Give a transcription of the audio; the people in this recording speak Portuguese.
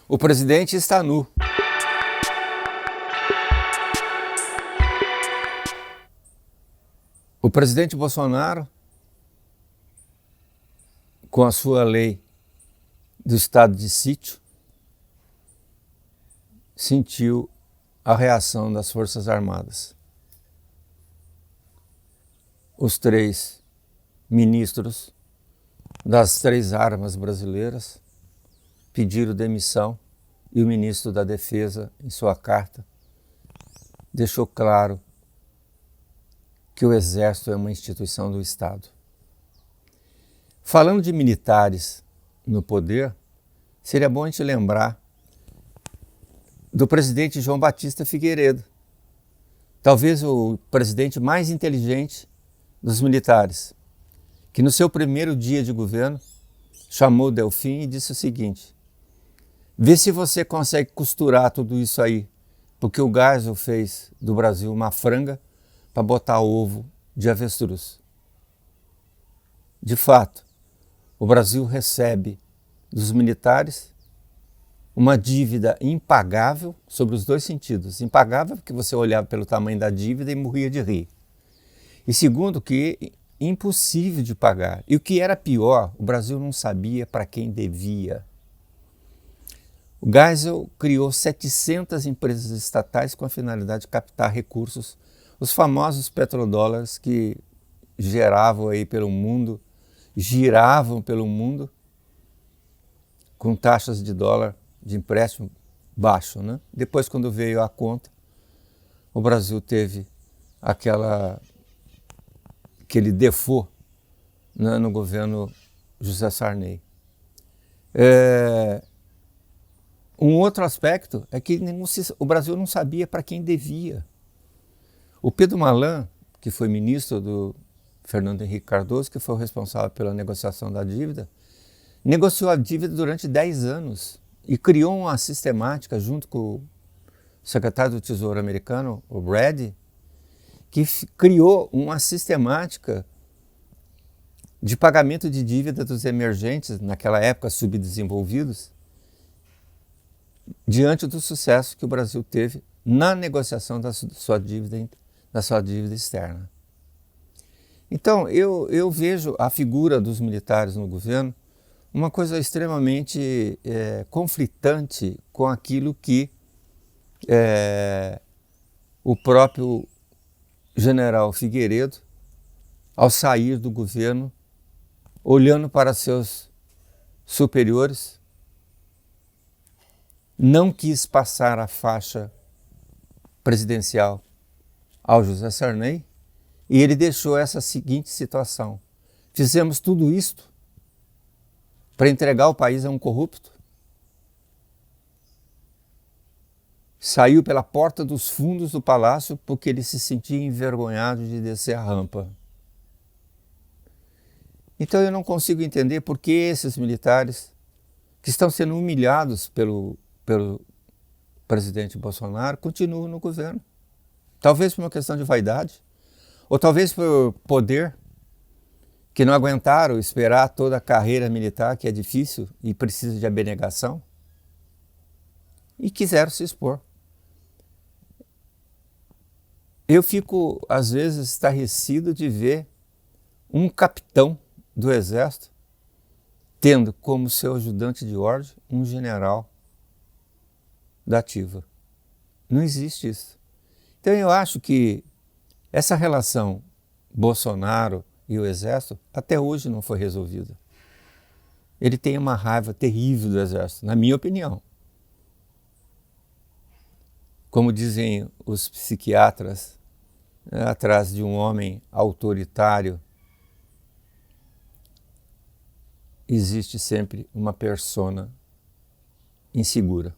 O presidente está nu. O presidente Bolsonaro, com a sua lei do estado de sítio, sentiu a reação das Forças Armadas. Os 3 ministros das 3 armas brasileiras pediram demissão e o ministro da Defesa, em sua carta, deixou claro que o Exército é uma instituição do Estado. Falando de militares no poder, seria bom a gente lembrar do presidente João Batista Figueiredo, talvez o presidente mais inteligente dos militares, que no seu primeiro dia de governo chamou Delfim e disse o seguinte: vê se você consegue costurar tudo isso aí, porque o Geisel fez do Brasil uma franga para botar ovo de avestruz. De fato, o Brasil recebe dos militares uma dívida impagável sobre os 2 sentidos. Impagável porque você olhava pelo tamanho da dívida e morria de rir. E segundo, que impossível de pagar. E o que era pior, o Brasil não sabia para quem devia. O Geisel criou 700 empresas estatais com a finalidade de captar recursos, os famosos petrodólares que geravam aí pelo mundo, giravam pelo mundo com taxas de dólar de empréstimo baixo, né? Depois, quando veio a conta, o Brasil teve aquele default, né, no governo José Sarney. Um outro aspecto é que o Brasil não sabia para quem devia. O Pedro Malan, que foi ministro do Fernando Henrique Cardoso, que foi o responsável pela negociação da dívida, negociou a dívida durante 10 anos e criou uma sistemática junto com o secretário do Tesouro americano, o Brady, que criou uma sistemática de pagamento de dívida dos emergentes, naquela época subdesenvolvidos, diante do sucesso que o Brasil teve na negociação da sua dívida externa. Então, eu vejo a figura dos militares no governo uma coisa extremamente conflitante com aquilo que o próprio general Figueiredo, ao sair do governo, olhando para seus superiores, não quis passar a faixa presidencial ao José Sarney e ele deixou essa seguinte situação: fizemos tudo isto para entregar o país a um corrupto? Saiu pela porta dos fundos do palácio porque ele se sentia envergonhado de descer a rampa. Então eu não consigo entender por que esses militares que estão sendo humilhados pelo presidente Bolsonaro continuam no governo. Talvez por uma questão de vaidade, ou talvez por poder, que não aguentaram esperar toda a carreira militar, que é difícil e precisa de abnegação, e quiseram se expor. Eu fico, às vezes, estarrecido de ver um capitão do Exército tendo como seu ajudante de ordem um general da ativa. Não existe isso. Então eu acho que essa relação Bolsonaro e o Exército até hoje não foi resolvida. Ele tem uma raiva terrível do Exército, na minha opinião. Como dizem os psiquiatras, atrás de um homem autoritário existe sempre uma persona insegura.